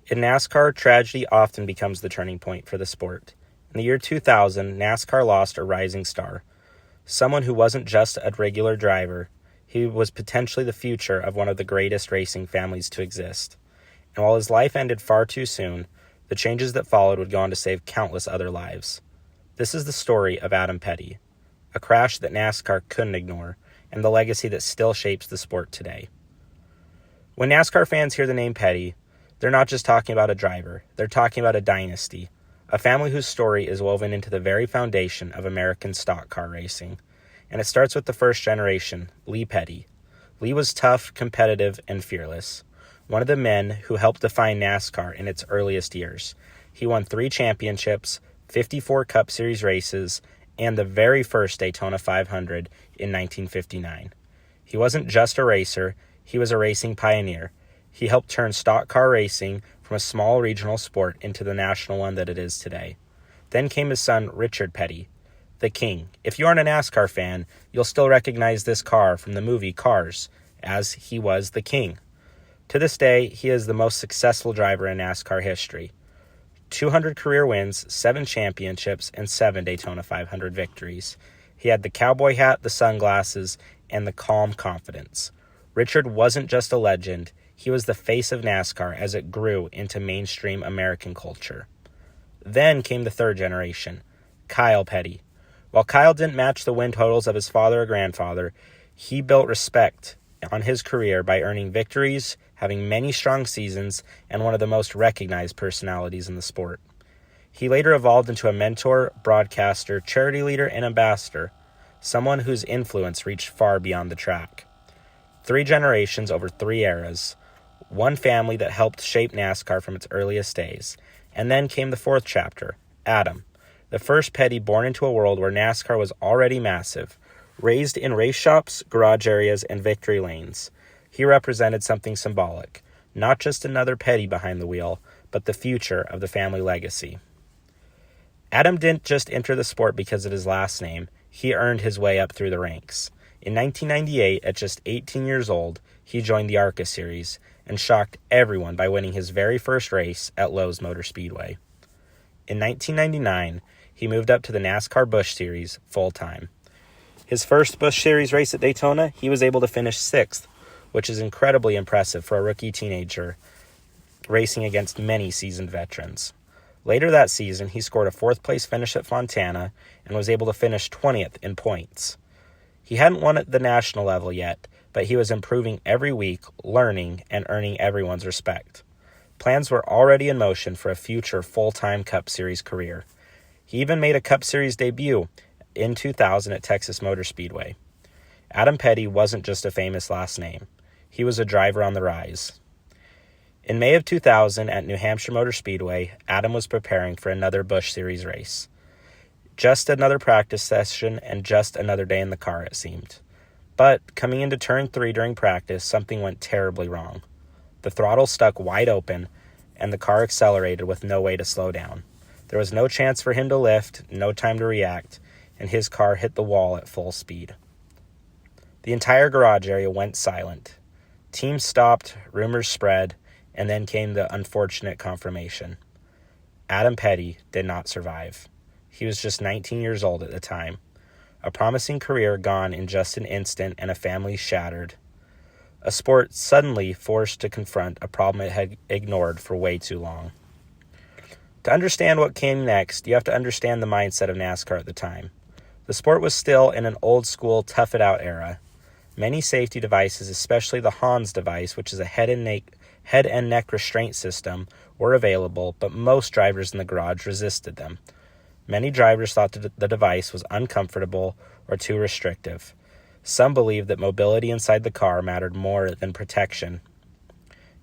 In NASCAR, tragedy often becomes the turning point for the sport. In the year 2000, NASCAR lost a rising star, someone who wasn't just a regular driver. He was potentially the future of one of the greatest racing families to exist. And while his life ended far too soon, the changes that followed would go on to save countless other lives. This is the story of Adam Petty, a crash that NASCAR couldn't ignore, and the legacy that still shapes the sport today. When NASCAR fans hear the name Petty, they're not just talking about a driver, they're talking about a dynasty, a family whose story is woven into the very foundation of American stock car racing. And it starts with the first generation, Lee Petty. Lee was tough, competitive, and fearless, one of the men who helped define NASCAR in its earliest years. He won 3 championships, 54 Cup Series races, and the very first Daytona 500 in 1959. He wasn't just a racer, he was a racing pioneer. He helped turn stock car racing from a small regional sport into the national one that it is today. Then came his son, Richard Petty, the King. If you aren't a NASCAR fan, you'll still recognize this car from the movie Cars, as he was the King. To this day, he is the most successful driver in NASCAR history. 200 career wins, 7 championships, and 7 Daytona 500 victories. He had the cowboy hat, the sunglasses, and the calm confidence. Richard wasn't just a legend, he was the face of NASCAR as it grew into mainstream American culture. Then came the third generation, Kyle Petty. While Kyle didn't match the win totals of his father or grandfather, he built respect on his career by earning victories, having many strong seasons, and one of the most recognized personalities in the sport. He later evolved into a mentor, broadcaster, charity leader, and ambassador, someone whose influence reached far beyond the track. 3 generations over 3 eras, one family that helped shape NASCAR from its earliest days. And then came the 4th chapter, Adam, the first Petty born into a world where NASCAR was already massive, raised in race shops, garage areas, and victory lanes. He represented something symbolic, not just another Petty behind the wheel, but the future of the family legacy. Adam didn't just enter the sport because of his last name, he earned his way up through the ranks. In 1998, at just 18 years old, he joined the ARCA Series and shocked everyone by winning his very first race at Lowe's Motor Speedway. In 1999, he moved up to the NASCAR Busch Series full-time. His first Busch Series race at Daytona, he was able to finish 6th, which is incredibly impressive for a rookie teenager racing against many seasoned veterans. Later that season, he scored a 4th-place finish at Fontana and was able to finish 20th in points. He hadn't won at the national level yet, but he was improving every week, learning, and earning everyone's respect. Plans were already in motion for a future full-time Cup Series career. He even made a Cup Series debut in 2000 at Texas Motor Speedway. Adam Petty wasn't just a famous last name. He was a driver on the rise. In May of 2000 at New Hampshire Motor Speedway, Adam was preparing for another Busch Series race. Just another practice session and just another day in the car, it seemed. But coming into turn 3 during practice, something went terribly wrong. The throttle stuck wide open, and the car accelerated with no way to slow down. There was no chance for him to lift, no time to react, and his car hit the wall at full speed. The entire garage area went silent. Teams stopped, rumors spread, and then came the unfortunate confirmation. Adam Petty did not survive. He was just 19 years old at the time. A promising career gone in just an instant and a family shattered. A sport suddenly forced to confront a problem it had ignored for way too long. To understand what came next, you have to understand the mindset of NASCAR at the time. The sport was still in an old-school tough-it-out era. Many safety devices, especially the Hans device, which is a head and neck restraint system, were available, but most drivers in the garage resisted them. Many drivers thought that the device was uncomfortable or too restrictive. Some believed that mobility inside the car mattered more than protection.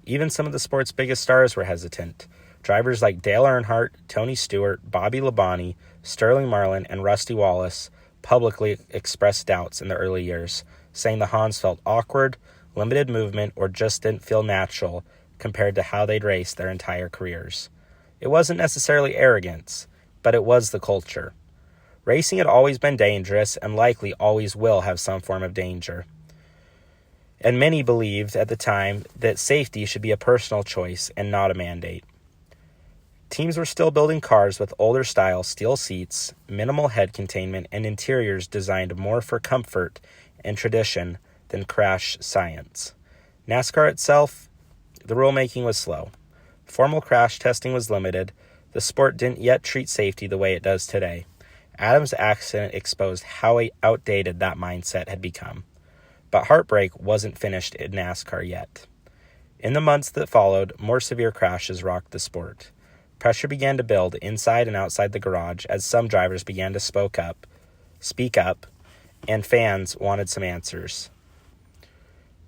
Even some of the sport's biggest stars were hesitant. Drivers like Dale Earnhardt, Tony Stewart, Bobby Labonte, Sterling Marlin, and Rusty Wallace publicly expressed doubts in the early years, saying the Hans felt awkward, limited movement, or just didn't feel natural compared to how they'd raced their entire careers. It wasn't necessarily arrogance, but it was the culture. Racing had always been dangerous and likely always will have some form of danger. And many believed at the time that safety should be a personal choice and not a mandate. Teams were still building cars with older-style steel seats, minimal head containment, and interiors designed more for comfort and tradition than crash science. NASCAR itself, the rulemaking was slow. Formal crash testing was limited. The sport didn't yet treat safety the way it does today. Adam's accident exposed how outdated that mindset had become. But heartbreak wasn't finished in NASCAR yet. In the months that followed, more severe crashes rocked the sport. Pressure began to build inside and outside the garage as some drivers began to speak up, and fans wanted some answers.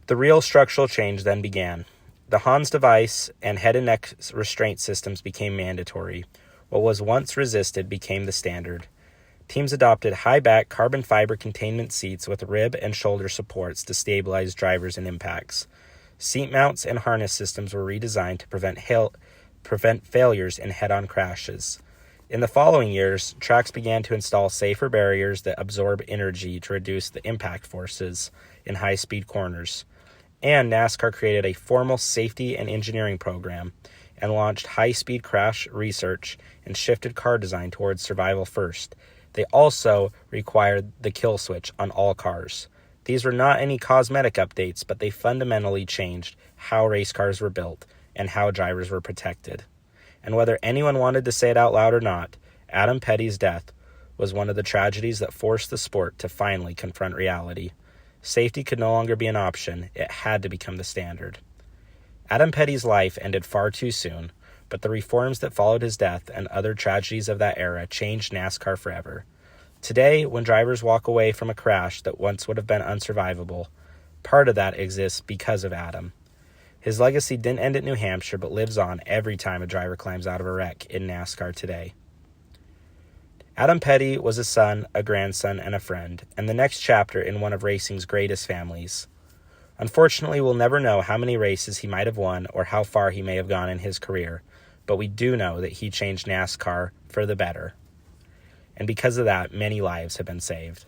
The real structural change then began. The Hans device and head and neck restraint systems became mandatory. What was once resisted became the standard. Teams adopted high-back carbon fiber containment seats with rib and shoulder supports to stabilize drivers and impacts. Seat mounts and harness systems were redesigned to prevent failures in head-on crashes. In the following years, tracks began to install safer barriers that absorb energy to reduce the impact forces in high-speed corners. And NASCAR created a formal safety and engineering program and launched high-speed crash research and shifted car design towards survival first. They also required the kill switch on all cars. These were not any cosmetic updates, but they fundamentally changed how race cars were built and how drivers were protected. And whether anyone wanted to say it out loud or not, Adam Petty's death was one of the tragedies that forced the sport to finally confront reality. Safety could no longer be an option. It had to become the standard. Adam Petty's life ended far too soon, but the reforms that followed his death and other tragedies of that era changed NASCAR forever. Today, when drivers walk away from a crash that once would have been unsurvivable, part of that exists because of Adam. His legacy didn't end at New Hampshire, but lives on every time a driver climbs out of a wreck in NASCAR today. Adam Petty was a son, a grandson, and a friend, and the next chapter in one of racing's greatest families. Unfortunately, we'll never know how many races he might have won or how far he may have gone in his career, but we do know that he changed NASCAR for the better. And because of that, many lives have been saved.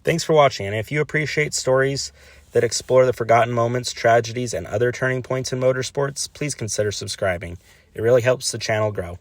Thanks for watching, and if you appreciate stories that explore the forgotten moments, tragedies, and other turning points in motorsports, please consider subscribing. It really helps the channel grow.